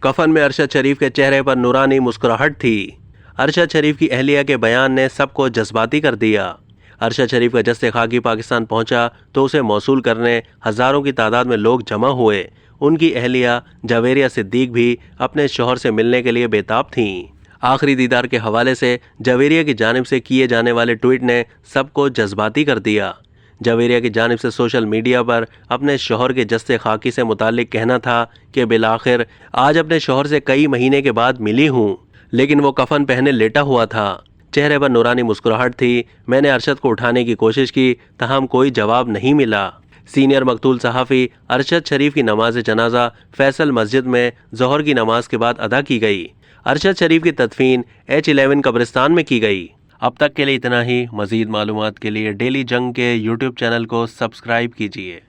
کفن میں ارشد شریف کے چہرے پر نورانی مسکراہٹ تھی۔ ارشد شریف کی اہلیہ کے بیان نے سب کو جذباتی کر دیا۔ ارشد شریف کا جسد خاکی پاکستان پہنچا تو اسے موصول کرنے ہزاروں کی تعداد میں لوگ جمع ہوئے۔ ان کی اہلیہ جویریہ صدیق بھی اپنے شوہر سے ملنے کے لیے بےتاب تھیں۔ آخری دیدار کے حوالے سے جویریہ کی جانب سے کیے جانے والے ٹویٹ نے سب کو جذباتی کر دیا۔ جویریہ کی جانب سے سوشل میڈیا پر اپنے شوہر کے جسد خاکی سے متعلق کہنا تھا کہ بالآخر آج اپنے شوہر سے کئی مہینے کے بعد ملی ہوں، لیکن وہ کفن پہنے لیٹا ہوا تھا۔ چہرے پر نورانی مسکراہٹ تھی۔ میں نے ارشد کو اٹھانے کی کوشش کی تاہم کوئی جواب نہیں ملا۔ سینئر مقتول صحافی ارشد شریف کی نماز جنازہ فیصل مسجد میں ظہر کی نماز کے بعد ادا کی گئی۔ ارشد شریف کی تدفین H11 قبرستان میں کی گئی۔ اب تک کے لیے اتنا ہی۔ مزید معلومات کے لیے ڈیلی جنگ کے YouTube چینل کو سبسکرائب کیجیے۔